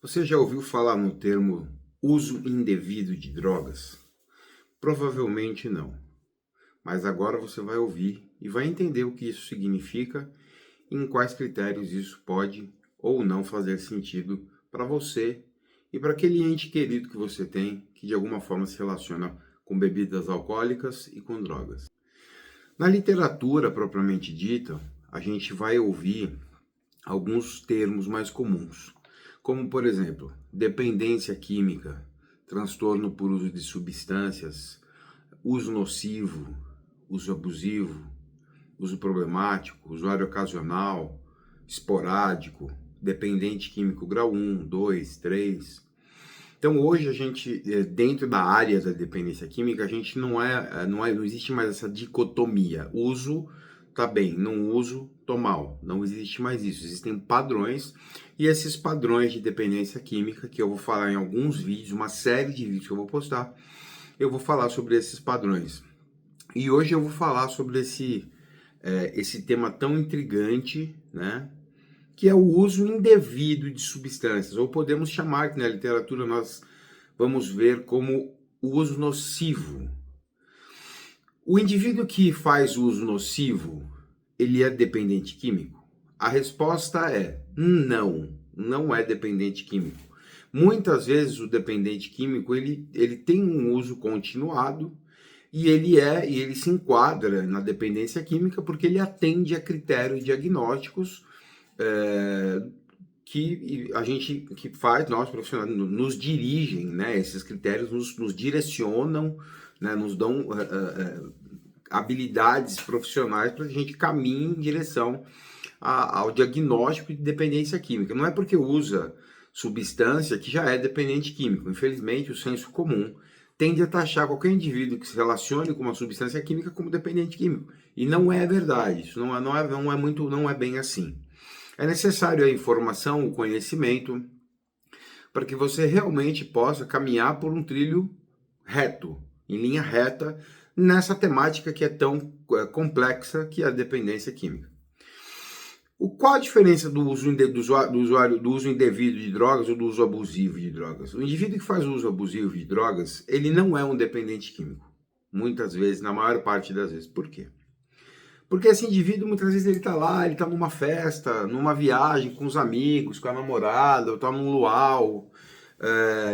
Você já ouviu falar no termo uso indevido de drogas? Provavelmente não, mas agora você vai ouvir e vai entender o que isso significa e em quais critérios isso pode ou não fazer sentido para você e para aquele ente querido que você tem que de alguma forma se relaciona com bebidas alcoólicas e com drogas. Na literatura propriamente dita, a gente vai ouvir alguns termos mais comuns, como por exemplo, dependência química, transtorno por uso de substâncias, uso nocivo, uso abusivo, uso problemático, usuário ocasional, esporádico, dependente químico grau 1, 2, 3. Então hoje a gente, dentro da área da dependência química, a gente não existe mais essa dicotomia. Uso, tá bem, não uso, tô mal. Não existe mais isso. Existem padrões e esses padrões de dependência química, que eu vou falar em alguns vídeos, uma série de vídeos que eu vou postar, eu vou falar sobre esses padrões. E hoje eu vou falar sobre esse tema tão intrigante, né? Que é o uso indevido de substâncias, ou podemos chamar, que na literatura nós vamos ver como o uso nocivo. O indivíduo que faz uso nocivo, ele é dependente químico? A resposta é não, não é dependente químico. Muitas vezes o dependente químico, ele tem um uso continuado e ele se enquadra na dependência química porque ele atende a critérios diagnósticos é, que a gente que faz, nós profissionais, nos dirigem, né? Esses critérios nos direcionam, né? Nos dão habilidades profissionais para que a gente caminhe em direção ao diagnóstico de dependência química. Não é porque usa substância que já é dependente químico. Infelizmente, o senso comum tende a taxar qualquer indivíduo que se relacione com uma substância química como dependente químico. E não é verdade. Isso não é bem assim. É necessário a informação, o conhecimento, para que você realmente possa caminhar por um trilho reto, em linha reta, nessa temática que é tão complexa que é a dependência química. Qual a diferença do uso indevido de drogas ou do uso abusivo de drogas? O indivíduo que faz uso abusivo de drogas, ele não é um dependente químico. Muitas vezes, na maior parte das vezes. Por quê? Porque esse indivíduo, muitas vezes, ele tá lá, ele tá numa festa, numa viagem com os amigos, com a namorada, ou tá num luau.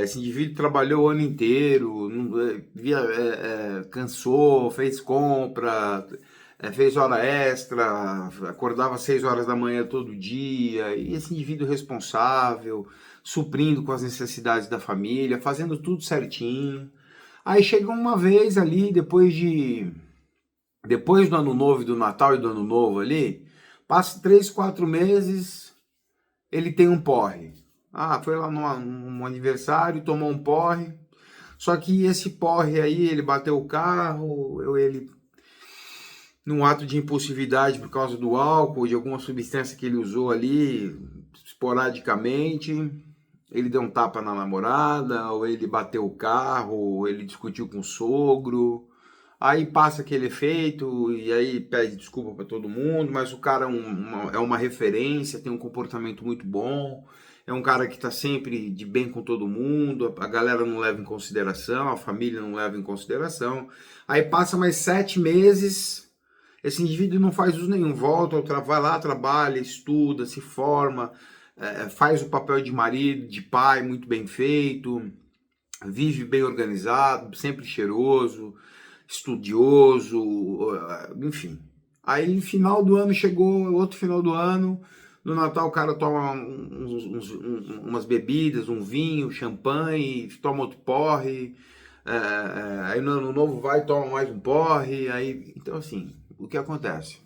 Esse indivíduo trabalhou o ano inteiro, cansou, fez compra, fez hora extra, acordava às 6 horas da manhã todo dia. E esse indivíduo responsável, suprindo com as necessidades da família, fazendo tudo certinho. Aí chega uma vez ali, depois do ano novo, do Natal e do ano novo ali, passa 3, 4 meses, ele tem um porre. Ah, foi lá num aniversário, tomou um porre. Só que esse porre aí, ele bateu o carro, ele num ato de impulsividade por causa do álcool, de alguma substância que ele usou ali, esporadicamente, ele deu um tapa na namorada, ou ele bateu o carro, ou ele discutiu com o sogro. Aí passa aquele efeito e aí pede desculpa para todo mundo, mas o cara é uma referência, tem um comportamento muito bom, é um cara que está sempre de bem com todo mundo, a galera não leva em consideração, a família não leva em consideração. Aí passa mais 7 meses, esse indivíduo não faz uso nenhum, volta, vai lá, trabalha, estuda, se forma, faz o papel de marido, de pai muito bem feito, vive bem organizado, sempre cheiroso, estudioso, enfim. Aí, final do ano, chegou outro final do ano, no Natal o cara toma umas bebidas, um vinho, champanhe, toma outro porre, aí no ano novo vai, toma mais um porre, aí, então assim, o que acontece?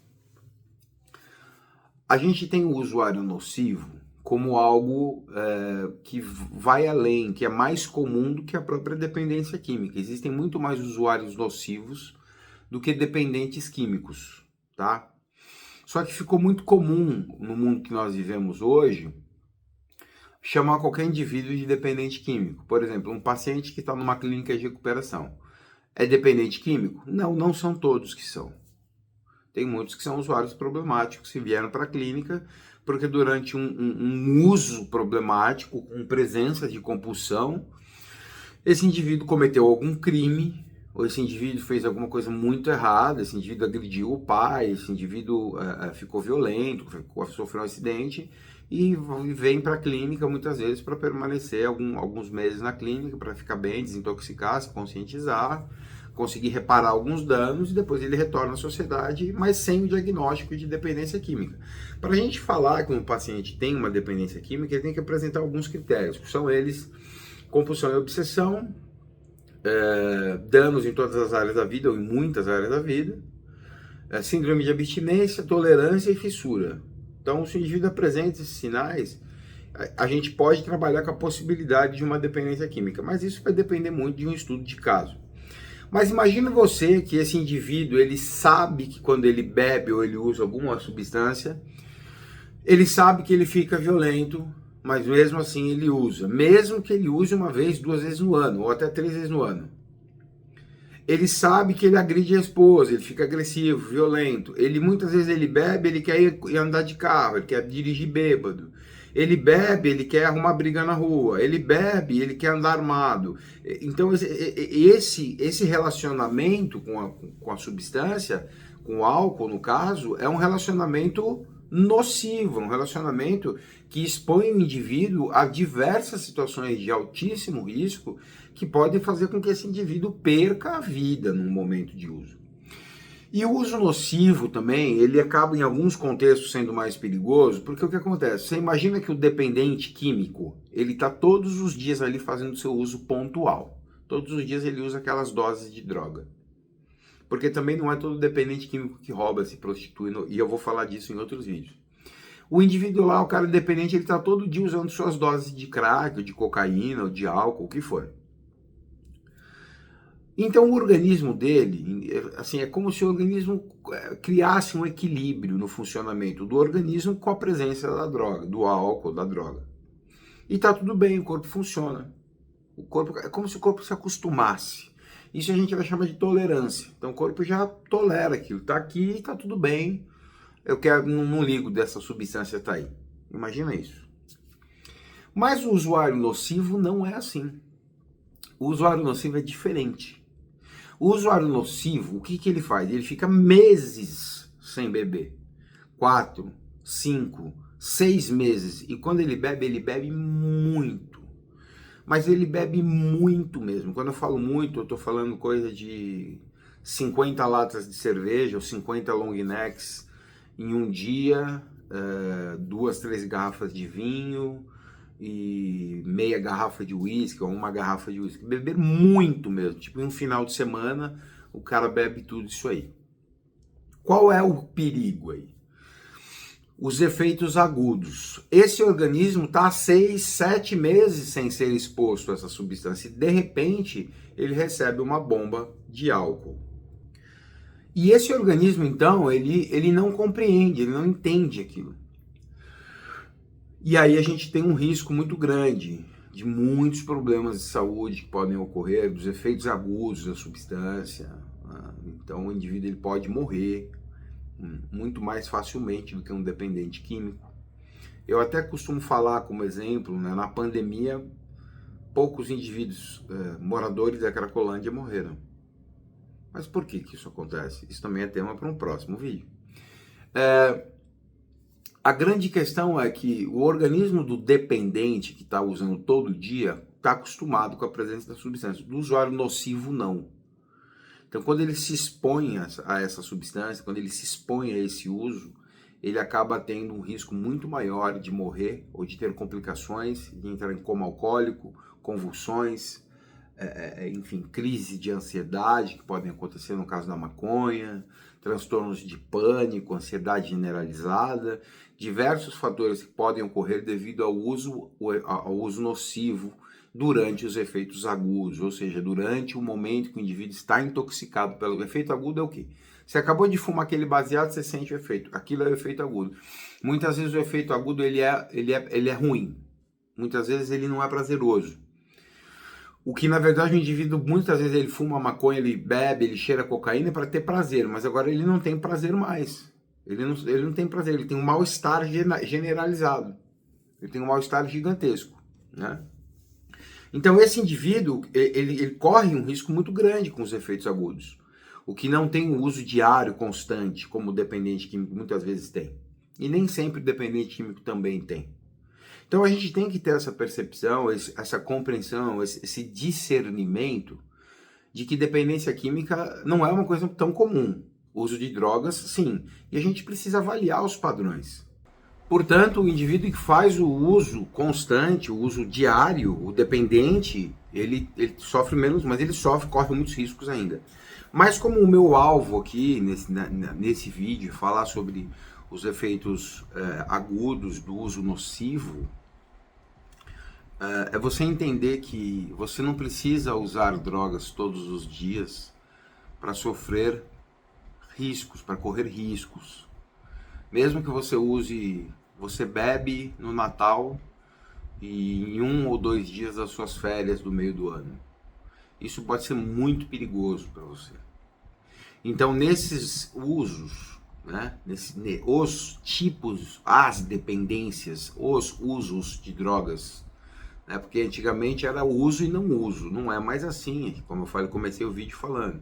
A gente tem o usuário nocivo como algo que vai além, que é mais comum do que a própria dependência química. Existem muito mais usuários nocivos do que dependentes químicos, tá? Só que ficou muito comum no mundo que nós vivemos hoje chamar qualquer indivíduo de dependente químico. Por exemplo, um paciente que está numa clínica de recuperação. É dependente químico? Não, não são todos que são. Tem muitos que são usuários problemáticos que vieram para a clínica porque durante um uso problemático, com presença de compulsão, esse indivíduo cometeu algum crime, ou esse indivíduo fez alguma coisa muito errada, esse indivíduo agrediu o pai, esse indivíduo ficou violento, sofreu um acidente, e vem para a clínica muitas vezes para permanecer alguns meses na clínica, para ficar bem, desintoxicar, se conscientizar, conseguir reparar alguns danos, e depois ele retorna à sociedade, mas sem o diagnóstico de dependência química. Para a gente falar que um paciente tem uma dependência química, ele tem que apresentar alguns critérios, que são eles: compulsão e obsessão, danos em todas as áreas da vida, ou em muitas áreas da vida, síndrome de abstinência, tolerância e fissura. Então, se o indivíduo apresenta esses sinais, a gente pode trabalhar com a possibilidade de uma dependência química, mas isso vai depender muito de um estudo de caso. Mas imagina você que esse indivíduo, ele sabe que quando ele bebe ou ele usa alguma substância, ele sabe que ele fica violento, mas mesmo assim ele usa. Mesmo que ele use uma vez, 2 vezes no ano, ou até 3 vezes no ano. Ele sabe que ele agride a esposa, ele fica agressivo, violento. Ele muitas vezes ele bebe, ele quer ir andar de carro, ele quer dirigir bêbado. Ele bebe, ele quer arrumar briga na rua. Ele bebe, ele quer andar armado. Então esse relacionamento com a substância, com o álcool no caso, é um relacionamento nocivo, um relacionamento que expõe o indivíduo a diversas situações de altíssimo risco que podem fazer com que esse indivíduo perca a vida num momento de uso. E o uso nocivo também, ele acaba em alguns contextos sendo mais perigoso, porque o que acontece? Você imagina que o dependente químico, ele está todos os dias ali fazendo seu uso pontual. Todos os dias ele usa aquelas doses de droga. Porque também não é todo dependente químico que rouba, se prostitui, e eu vou falar disso em outros vídeos. O indivíduo lá, o cara dependente, ele está todo dia usando suas doses de crack, ou de cocaína, ou de álcool, o que for. Então o organismo dele, assim, é como se o organismo criasse um equilíbrio no funcionamento do organismo com a presença da droga, do álcool, da droga. E tá tudo bem, o corpo funciona. O corpo, é como se o corpo se acostumasse. Isso a gente vai chamar de tolerância. Então o corpo já tolera aquilo, tá aqui, tá tudo bem. Eu não ligo dessa substância tá aí. Imagina isso. Mas o usuário nocivo não é assim. O usuário nocivo é diferente. O usuário nocivo, o que ele faz? Ele fica meses sem beber. 4, 5, 6 meses. E quando ele bebe muito. Mas ele bebe muito mesmo. Quando eu falo muito, eu estou falando coisa de 50 latas de cerveja ou 50 long necks em um dia, 2, 3 garrafas de vinho e meia garrafa de uísque ou uma garrafa de uísque. Beber muito mesmo, tipo em um final de semana o cara bebe tudo isso aí. Qual é o perigo aí? Os efeitos agudos. Esse organismo está há 6, 7 meses sem ser exposto a essa substância e de repente ele recebe uma bomba de álcool. E esse organismo então, ele não compreende, ele não entende aquilo. E aí a gente tem um risco muito grande de muitos problemas de saúde que podem ocorrer, dos efeitos agudos da substância. Então o indivíduo ele pode morrer muito mais facilmente do que um dependente químico. Eu até costumo falar como exemplo, né, na pandemia, poucos indivíduos moradores da Cracolândia morreram. Mas por que isso acontece? Isso também é tema para um próximo vídeo. A grande questão é que o organismo do dependente que está usando todo dia está acostumado com a presença da substância. Do usuário nocivo, não. Então, quando ele se expõe a essa substância, quando ele se expõe a esse uso, ele acaba tendo um risco muito maior de morrer ou de ter complicações, de entrar em coma alcoólico, convulsões, enfim, crise de ansiedade que podem acontecer no caso da maconha, transtornos de pânico, ansiedade generalizada, diversos fatores que podem ocorrer devido ao uso nocivo durante os efeitos agudos, ou seja, durante o momento que o indivíduo está intoxicado pelo efeito agudo. É o quê? Você acabou de fumar aquele baseado, você sente o efeito. Aquilo é o efeito agudo. Muitas vezes o efeito agudo ele é ruim. Muitas vezes ele não é prazeroso. O que na verdade o indivíduo, muitas vezes ele fuma maconha, ele bebe, ele cheira cocaína para ter prazer, mas agora ele não tem prazer mais. Ele não tem prazer, ele tem um mal-estar generalizado. Ele tem um mal-estar gigantesco, né? Então esse indivíduo, ele corre um risco muito grande com os efeitos agudos. O que não tem o uso diário, constante, como o dependente químico muitas vezes tem. E nem sempre o dependente químico também tem. Então a gente tem que ter essa percepção, essa compreensão, esse discernimento de que dependência química não é uma coisa tão comum. O uso de drogas, sim. E a gente precisa avaliar os padrões. Portanto, o indivíduo que faz o uso constante, o uso diário, o dependente, ele sofre menos, mas ele corre muitos riscos ainda. Mas como o meu alvo aqui, nesse vídeo, falar sobre os efeitos agudos do uso nocivo, é você entender que você não precisa usar drogas todos os dias para sofrer riscos, para correr riscos. Mesmo que você bebe no Natal e em 1 ou 2 dias das suas férias do meio do ano. Isso pode ser muito perigoso para você. Então, nesses usos, né, os tipos, as dependências, os usos de drogas, né, porque antigamente era uso e não uso, não é mais assim, como eu falei, comecei o vídeo falando.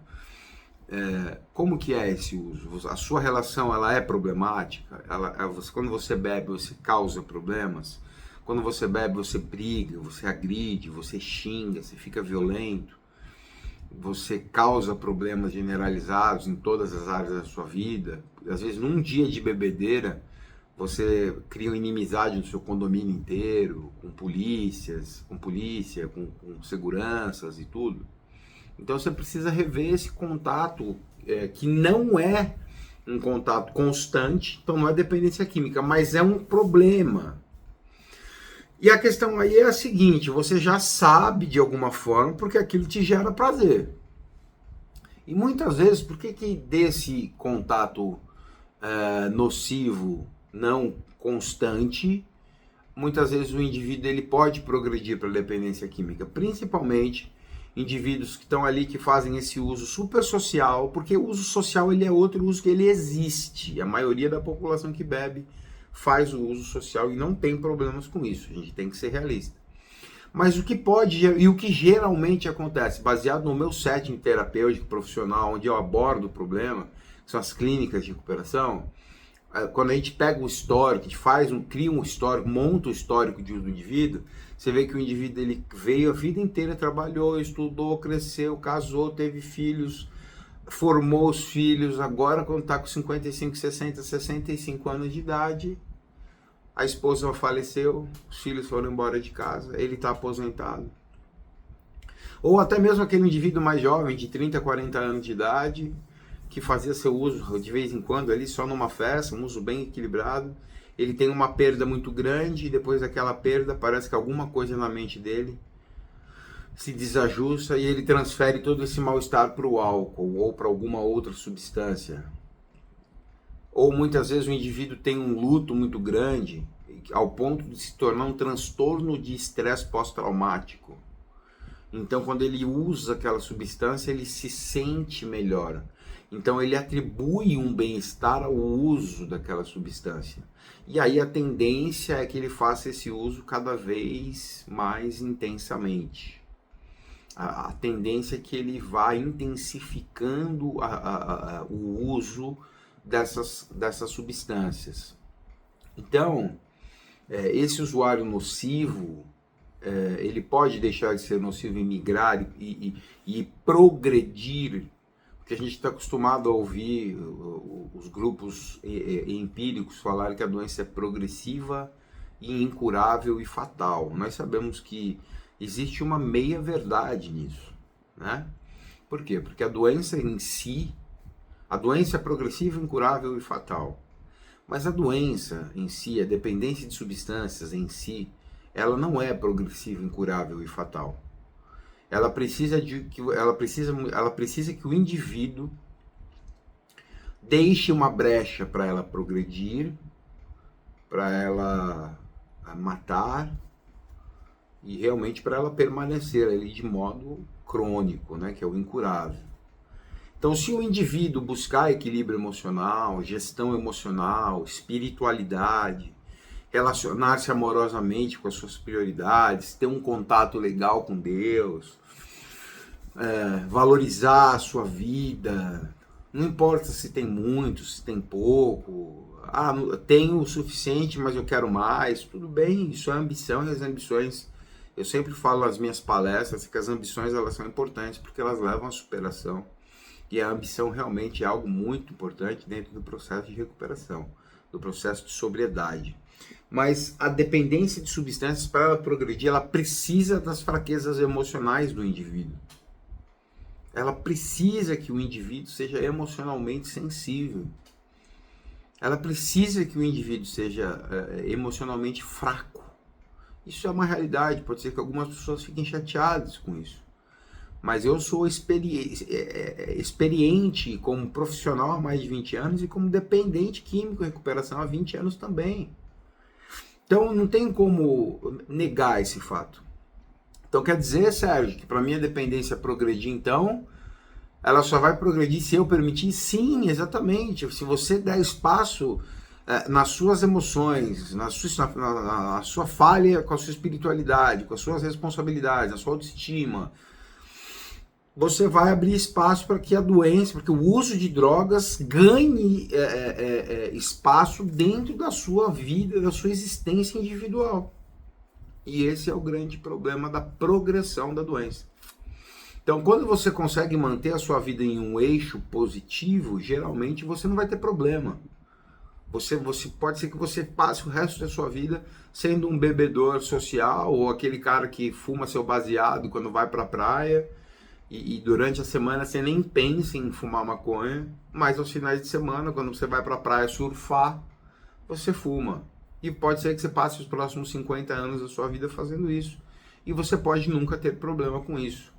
Como que é esse uso? A sua relação, ela é problemática? Quando você bebe, você causa problemas? Quando você bebe, você briga, você agride, você xinga, você fica violento? Você causa problemas generalizados em todas as áreas da sua vida? Às vezes, num dia de bebedeira, você cria uma inimizade no seu condomínio inteiro, com polícia, com seguranças e tudo. Então você precisa rever esse contato, que não é um contato constante, então não é dependência química, mas é um problema. E a questão aí é a seguinte: você já sabe de alguma forma porque aquilo te gera prazer. E muitas vezes, por que desse contato nocivo, não constante, muitas vezes o indivíduo ele pode progredir para a dependência química, principalmente indivíduos que estão ali, que fazem esse uso super social, porque o uso social ele é outro uso que ele existe. A maioria da população que bebe faz o uso social e não tem problemas com isso. A gente tem que ser realista. Mas o que pode e o que geralmente acontece, baseado no meu setting terapêutico profissional, onde eu abordo o problema, que são as clínicas de recuperação, quando a gente pega o histórico, a gente cria um histórico, monta o histórico de uso do indivíduo, você vê que o indivíduo ele veio a vida inteira, trabalhou, estudou, cresceu, casou, teve filhos, formou os filhos, agora quando está com 55, 60, 65 anos de idade, a esposa faleceu, os filhos foram embora de casa, ele está aposentado. Ou até mesmo aquele indivíduo mais jovem, de 30, 40 anos de idade, que fazia seu uso de vez em quando ali só numa festa, um uso bem equilibrado, ele tem uma perda muito grande e depois daquela perda parece que alguma coisa na mente dele se desajusta e ele transfere todo esse mal-estar para o álcool ou para alguma outra substância. Ou muitas vezes o indivíduo tem um luto muito grande ao ponto de se tornar um transtorno de estresse pós-traumático. Então quando ele usa aquela substância ele se sente melhor. Então ele atribui um bem-estar ao uso daquela substância. E aí a tendência é que ele faça esse uso cada vez mais intensamente. A tendência é que ele vá intensificando o uso dessas substâncias. Então, esse usuário nocivo, ele pode deixar de ser nocivo e migrar e progredir, porque a gente está acostumado a ouvir os grupos empíricos falarem que a doença é progressiva e incurável e fatal. Nós sabemos que existe uma meia-verdade nisso, né? Por quê? Porque a doença em si, a doença é progressiva, incurável e fatal. Mas a doença em si, a dependência de substâncias em si, ela não é progressiva, incurável e fatal. Ela precisa que o indivíduo deixe uma brecha para ela progredir, para ela matar e realmente para ela permanecer ali de modo crônico, né, que é o incurável. Então, se o indivíduo buscar equilíbrio emocional, gestão emocional, espiritualidade, relacionar-se amorosamente com as suas prioridades, ter um contato legal com Deus, valorizar a sua vida, não importa se tem muito, se tem pouco, tenho o suficiente, mas eu quero mais, tudo bem, isso é ambição, e as ambições, eu sempre falo nas minhas palestras que as ambições elas são importantes porque elas levam à superação, e a ambição realmente é algo muito importante dentro do processo de recuperação, do processo de sobriedade. Mas a dependência de substâncias, para ela progredir, ela precisa das fraquezas emocionais do indivíduo. Ela precisa que o indivíduo seja emocionalmente sensível. Ela precisa que o indivíduo seja emocionalmente fraco. Isso é uma realidade, pode ser que algumas pessoas fiquem chateadas com isso. Mas eu sou experiente como profissional há mais de 20 anos e como dependente químico em recuperação há 20 anos também. Então não tem como negar esse fato. Então quer dizer, Sérgio, que para mim a dependência progredir, então, ela só vai progredir se eu permitir? Sim, exatamente. Se você der espaço nas suas emoções, na sua falha com a sua espiritualidade, com as suas responsabilidades, na sua autoestima, você vai abrir espaço para que a doença, para que o uso de drogas ganhe espaço dentro da sua vida, da sua existência individual. E esse é o grande problema da progressão da doença. Então, quando você consegue manter a sua vida em um eixo positivo, geralmente você não vai ter problema. Você pode ser que você passe o resto da sua vida sendo um bebedor social ou aquele cara que fuma seu baseado quando vai para a praia e durante a semana você nem pensa em fumar maconha, mas aos finais de semana, quando você vai para a praia surfar, você fuma. E pode ser que você passe os próximos 50 anos da sua vida fazendo isso. E você pode nunca ter problema com isso.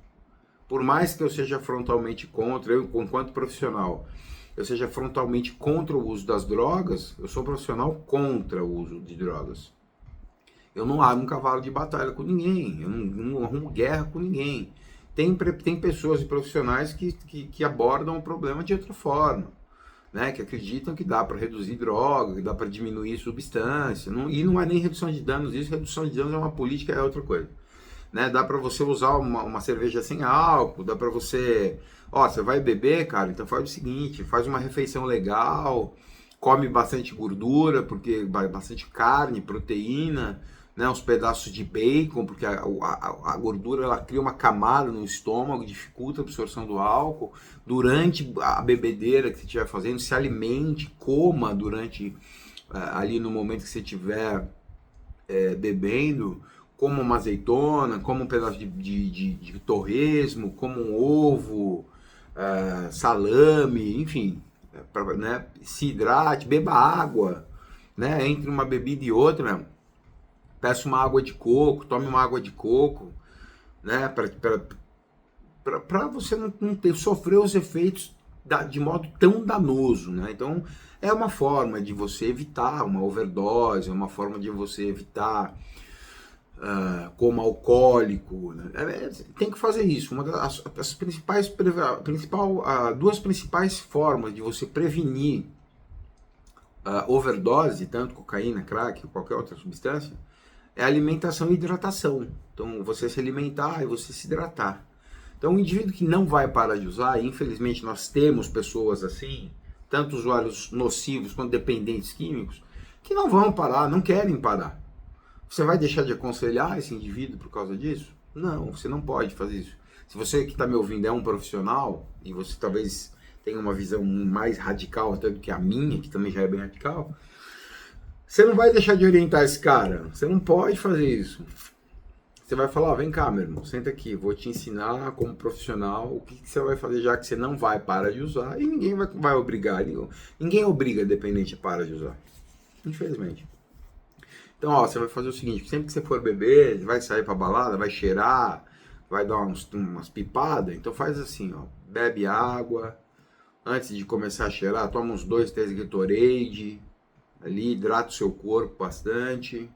Por mais que eu seja frontalmente contra, eu enquanto profissional, eu seja frontalmente contra o uso das drogas, eu sou profissional contra o uso de drogas. Eu não armo um cavalo de batalha com ninguém, eu não arrumo guerra com ninguém. Tem pessoas e profissionais que abordam o problema de outra forma. Né, que acreditam que dá para reduzir droga, que dá para diminuir substância, e não é nem redução de danos, isso, redução de danos é uma política, é outra coisa. Né, dá para você usar uma cerveja sem álcool, dá para você, você vai beber, cara, então faz o seguinte, faz uma refeição legal, come bastante gordura, porque bastante carne, proteína, né, uns pedaços de bacon, porque a gordura ela cria uma camada no estômago, dificulta a absorção do álcool. Durante a bebedeira que você estiver fazendo, se alimente, coma durante ali no momento que você estiver bebendo, coma uma azeitona, coma um pedaço de torresmo, coma um ovo, salame, enfim, né, se hidrate, beba água, né, entre uma bebida e outra. Peça uma água de coco, tome uma água de coco, né, para você não sofrer os efeitos de modo tão danoso, né? Então, é uma forma de você evitar uma overdose, é uma forma de você evitar como alcoólico, né? Tem que fazer isso. Duas principais formas de você prevenir overdose, tanto cocaína, crack, ou qualquer outra substância, é alimentação e hidratação. Então, você se alimentar e você se hidratar. Então, o indivíduo que não vai parar de usar, e infelizmente nós temos pessoas assim, tanto usuários nocivos quanto dependentes químicos, que não vão parar, não querem parar. Você vai deixar de aconselhar esse indivíduo por causa disso? Não, você não pode fazer isso. Se você que está me ouvindo é um profissional, e você talvez tenha uma visão mais radical até do que a minha, que também já é bem radical, você não vai deixar de orientar esse cara. Você não pode fazer isso. Você vai falar, vem cá, meu irmão, senta aqui, vou te ensinar como profissional o que você vai fazer, já que você não vai parar de usar, e ninguém vai obrigar, ninguém obriga dependente a parar de usar, infelizmente. Então, você vai fazer o seguinte, sempre que você for beber, vai sair pra balada, vai cheirar, vai dar umas pipadas, então faz assim, bebe água, antes de começar a cheirar, toma uns 2, 3 Gatorade, ali, hidrata o seu corpo bastante,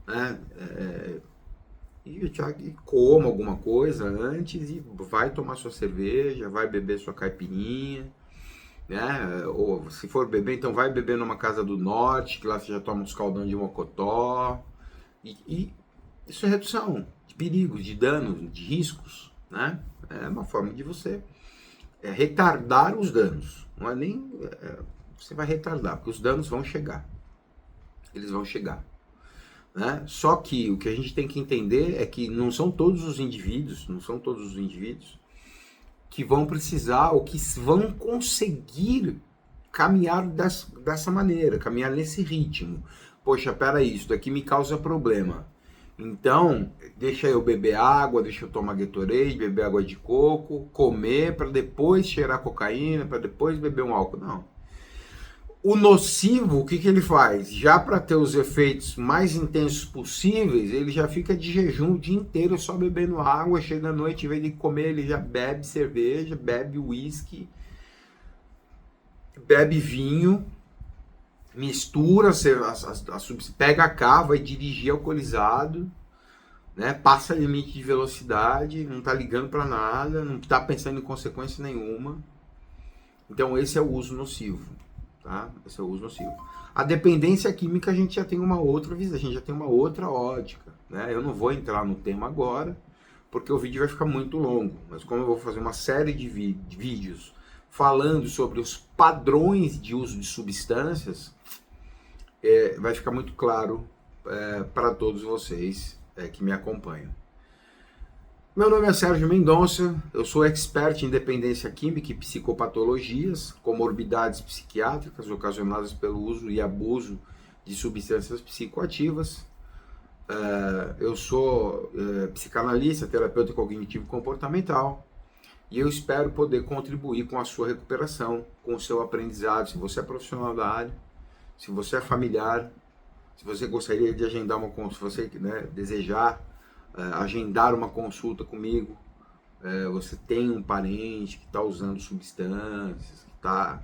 né? e coma alguma coisa antes e vai tomar sua cerveja, vai beber sua caipirinha, né? Ou se for beber, então vai beber numa casa do norte, que lá você já toma uns caldão de mocotó. E isso é redução de perigos, de danos, de riscos, né? É uma forma de você retardar os danos. Não é nem você vai retardar, porque os danos vão chegar. Eles vão chegar. Né? Só que o que a gente tem que entender é que não são todos os indivíduos que vão precisar ou que vão conseguir caminhar dessa maneira, caminhar nesse ritmo. Poxa, peraí, isso daqui me causa problema. Então, deixa eu beber água, deixa eu tomar Gatorade, beber água de coco, comer para depois cheirar cocaína, para depois beber um álcool. Não. O nocivo, o que ele faz? Já para ter os efeitos mais intensos possíveis, ele já fica de jejum o dia inteiro só bebendo água, chega à noite, em vez de comer, ele já bebe cerveja, bebe uísque, bebe vinho, mistura, pega a carro, vai dirigir alcoolizado, né? Passa limite de velocidade, não tá ligando para nada, não tá pensando em consequência nenhuma. Então esse é o uso nocivo. Tá? Esse é o uso nocivo. A dependência química a gente já tem uma outra visão, a gente já tem uma outra ótica. Né? Eu não vou entrar no tema agora, porque o vídeo vai ficar muito longo. Mas como eu vou fazer uma série de vídeos falando sobre os padrões de uso de substâncias, vai ficar muito claro para todos vocês que me acompanham. Meu nome é Sérgio Mendonça, eu sou expert em dependência química e psicopatologias, comorbidades psiquiátricas ocasionadas pelo uso e abuso de substâncias psicoativas. Eu sou psicanalista, terapeuta cognitivo comportamental e eu espero poder contribuir com a sua recuperação, com o seu aprendizado. Se você é profissional da área, se você é familiar, se você gostaria de agendar uma consulta, se você desejar agendar uma consulta comigo, você tem um parente que está usando substâncias, que está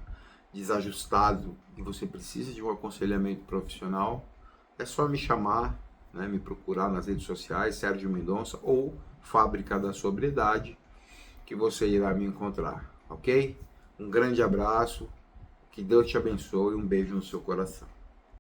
desajustado e você precisa de um aconselhamento profissional, é só me chamar, né, me procurar nas redes sociais, Sérgio Mendonça ou Fábrica da Sobriedade, que você irá me encontrar, ok? Um grande abraço, que Deus te abençoe e um beijo no seu coração.